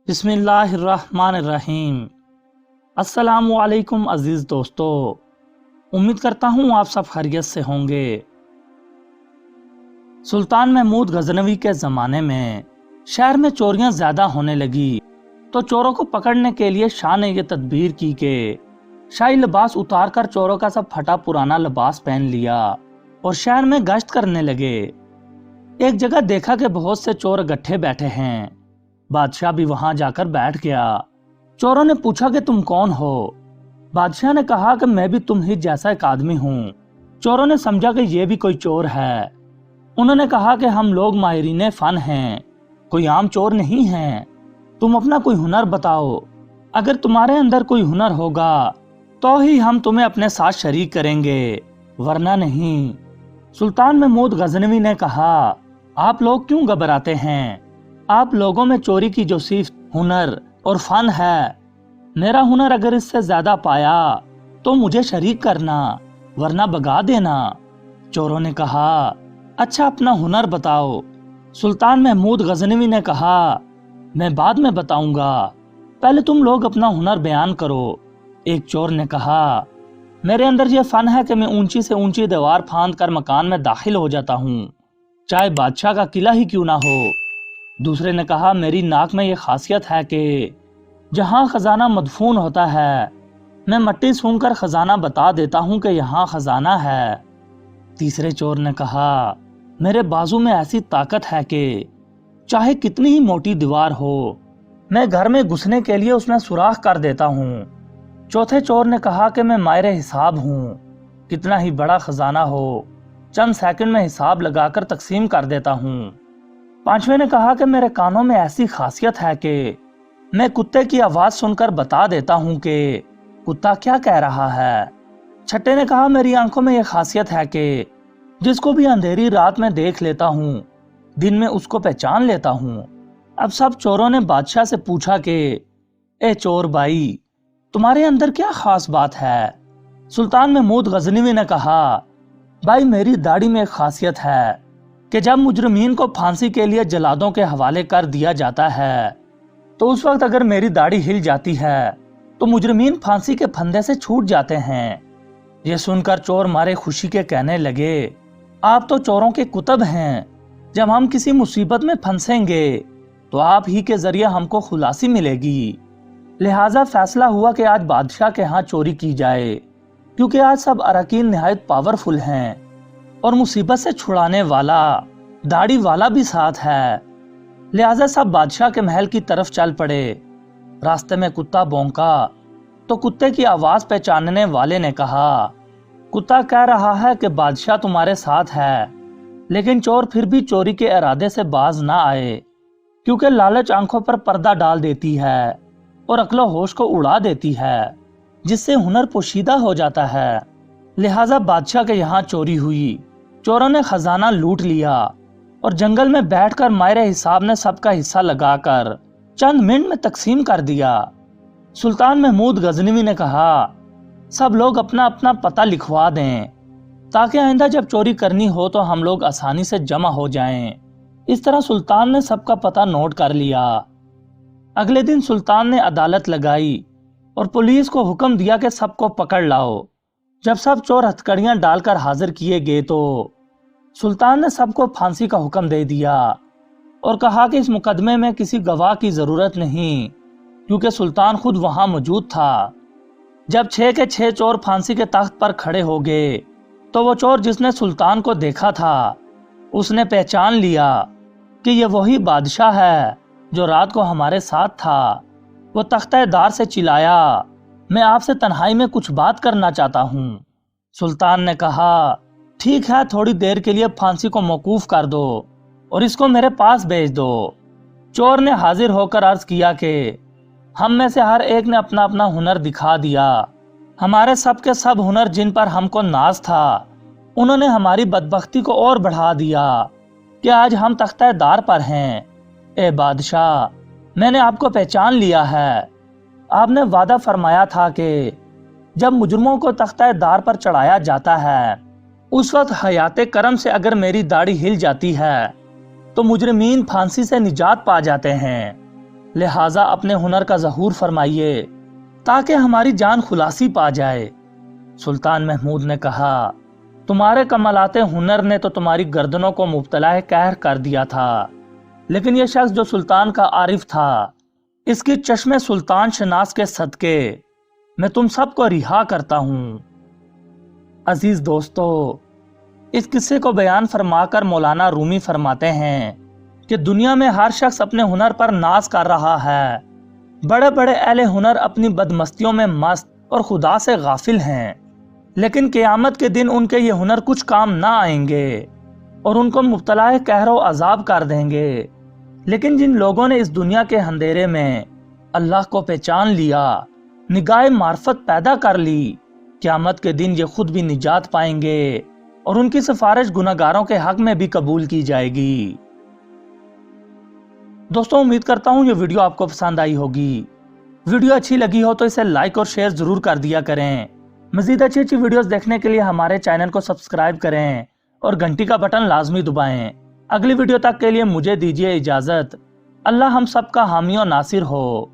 बिस्मिल्लाहिर्रहमानिर्रहीम। अस्सलामुअलैकुम अजीज़ दोस्तों, उम्मीद करता हूँ आप सब खैरियत से होंगे। सुल्तान महमूद गजनवी के ज़माने में शहर में चोरियां ज़्यादा होने लगी तो चोरों को पकड़ने के लिए शाह ने यह तदबीर की कि शाही लिबास उतार कर चोरों का सब फटा पुराना लिबास पहन लिया और शहर में गश्त करने लगे। एक जगह देखा कि बहुत से चोर इकट्ठे बैठे हैं। बादशाह भी वहां जाकर बैठ गया। चोरों ने पूछा कि तुम कौन हो? बादशाह ने कहा कि मैं भी तुम ही जैसा एक आदमी हूँ। चोरों ने समझा कि यह भी कोई चोर है। उन्होंने कहा कि हम लोग माहिरीन फन हैं, कोई आम चोर नहीं हैं। तुम अपना कोई हुनर बताओ, अगर तुम्हारे अंदर कोई हुनर होगा तो ही हम तुम्हें अपने साथ शरीक करेंगे, वरना नहीं। सुल्तान महमूद गजनवी ने कहा, आप लोग क्यों घबराते हैं? आप लोगों में चोरी की जो सिर्फ हुनर और फन है, मेरा हुनर अगर इससे ज्यादा पाया तो मुझे शरीक करना, वरना भगा देना। चोरों ने कहा, अच्छा अपना हुनर बताओ। सुल्तान महमूद गजनवी ने कहा, मैं बाद में बताऊंगा, पहले तुम लोग अपना हुनर बयान करो। एक चोर ने कहा, मेरे अंदर यह फन है कि मैं ऊंची से ऊंची दीवार फांद कर मकान में दाखिल हो जाता हूँ, चाहे बादशाह का किला ही क्यों ना हो। दूसरे ने कहा, मेरी नाक में यह खासियत है कि जहाँ खजाना मदफून होता है, मैं मट्टी सूंघकर खजाना बता देता हूँ कि यहाँ खजाना है। तीसरे चोर ने कहा, मेरे बाजू में ऐसी ताकत है कि चाहे कितनी ही मोटी दीवार हो, मैं घर में घुसने के लिए उसमें सुराख कर देता हूँ। चौथे चोर ने कहा कि मैं माहिर हिसाब हूँ, कितना ही बड़ा खजाना हो चंद सेकंड में हिसाब लगाकर तकसीम कर देता हूँ। पांचवें ने कहा कि मेरे कानों में ऐसी खासियत है कि मैं कुत्ते की आवाज सुनकर बता देता हूँ कि कुत्ता क्या कह रहा है। छठे ने कहा, मेरी आंखों में यह खासियत है कि जिसको भी अंधेरी रात में देख लेता हूँ, दिन में उसको पहचान लेता हूँ। अब सब चोरों ने बादशाह से पूछा कि ए चोर भाई, तुम्हारे अंदर क्या खास बात है? सुल्तान महमूद गजनवी ने कहा, भाई मेरी दाढ़ी में एक खासियत है कि जब मुजरिमीन को फांसी के लिए जल्लादों के हवाले कर दिया जाता है तो उस वक्त अगर मेरी दाढ़ी हिल जाती है तो मुजरिमीन फांसी के फंदे से छूट जाते हैं। ये सुनकर चोर मारे खुशी के कहने लगे, आप तो चोरों के कुतुब हैं, जब हम किसी मुसीबत में फंसेंगे तो आप ही के जरिए हमको खुलासी मिलेगी। लिहाजा फैसला हुआ कि आज बादशाह के यहाँ चोरी की जाए, क्योंकि आज सब अरकान निहायत पावरफुल हैं और मुसीबत से छुड़ाने वाला दाढ़ी वाला भी साथ है। लिहाजा सब बादशाह के महल की तरफ चल पड़े। रास्ते में कुत्ता भौंका तो कुत्ते की आवाज पहचानने वाले ने कहा, कुत्ता कह रहा है कि बादशाह तुम्हारे साथ है। लेकिन चोर फिर भी चोरी के इरादे से बाज ना आए, क्योंकि लालच आंखों पर पर्दा डाल देती है और अक्लो होश को उड़ा देती है, जिससे हुनर पोशीदा हो जाता है। लिहाजा बादशाह के यहाँ चोरी हुई। चोरों ने खजाना लूट लिया और जंगल में बैठकर माहिर हिसाब ने सबका हिस्सा लगाकर चंद मिनट में तकसीम कर दिया। सुल्तान महमूद गजनवी ने कहा, सब लोग अपना अपना पता लिखवा दें, ताकि आइंदा जब चोरी करनी हो तो हम लोग आसानी से जमा हो जाएं। इस तरह सुल्तान ने सबका पता नोट कर लिया। अगले दिन सुल्तान ने अदालत लगाई और पुलिस को हुक्म दिया कि सबको पकड़ लाओ। जब सब चोर हथकड़ियां डालकर हाजिर किए गए तो सुल्तान ने सबको फांसी का हुक्म दे दिया और कहा कि इस मुकदमे में किसी गवाह की जरूरत नहीं, क्योंकि सुल्तान खुद वहां मौजूद था। जब 6 के 6 चोर फांसी के तख्त पर खड़े हो गए तो वो चोर जिसने सुल्तान को देखा था, उसने पहचान लिया कि ये वही बादशाह है जो रात को हमारे साथ था। वो तख्तेदार से चिल्लाया, मैं आपसे तन्हाई में कुछ बात करना चाहता हूँ। सुल्तान ने कहा, ठीक है, थोड़ी देर के लिए फांसी को मौकूफ कर दो और इसको मेरे पास भेज दो। चोर ने हाजिर होकर अर्ज किया कि हम में से हर एक ने अपना अपना हुनर दिखा दिया। हमारे सब के सब हुनर जिन पर हमको नाज था, उन्होंने हमारी बदबख्ती को और बढ़ा दिया कि आज हम तख्तेदार पर हैं। ए बादशाह, मैंने आपको पहचान लिया है। आपने वादा फरमाया था कि जब मुजरमों को तख्तेदार पर चढ़ाया जाता है, उस वक्त हयाते करम से अगर मेरी दाढ़ी हिल जाती है तो मुजरिमीन फांसी से निजात पा जाते हैं। लिहाजा अपने हुनर का ज़हूर फरमाइए ताकि हमारी जान खुलासी पा जाए। सुल्तान महमूद ने कहा, तुम्हारे कमालाते हुनर ने तो तुम्हारी गर्दनों को मुब्तला कहर कर दिया था, लेकिन यह शख्स जो सुल्तान का आरिफ था, इसकी चश्मे सुल्तान शनास के सदके मैं तुम सबको रिहा करता हूं। अजीज दोस्तों, इस किस्से को बयान फरमाकर मौलाना रूमी फरमाते हैं कि दुनिया में हर शख्स अपने हुनर पर नाज कर रहा है। बड़े बड़े अहले हुनर अपनी बदमस्तियों में मस्त और खुदा से गाफिल हैं, लेकिन क़यामत के दिन उनके ये हुनर कुछ काम ना आएंगे और उनको मुब्तला कहरो अजाब कर देंगे। लेकिन जिन लोगों ने इस दुनिया के अंधेरे में अल्लाह को पहचान लिया, निगाह मार्फत पैदा कर ली, क़यामत के दिन ये खुद भी निजात पाएंगे और उनकी सिफारिश गुनहगारों के हक में भी कबूल की जाएगी। दोस्तों, उम्मीद करता हूँ ये वीडियो आपको पसंद आई होगी। वीडियो अच्छी लगी हो तो इसे लाइक और शेयर जरूर कर दिया करें। मजीद अच्छी अच्छी वीडियोस देखने के लिए हमारे चैनल को सब्सक्राइब करें और घंटी का बटन लाजमी दबाएं। अगली वीडियो तक के लिए मुझे दीजिए इजाजत। अल्लाह हम सब का हामी और नासिर हो।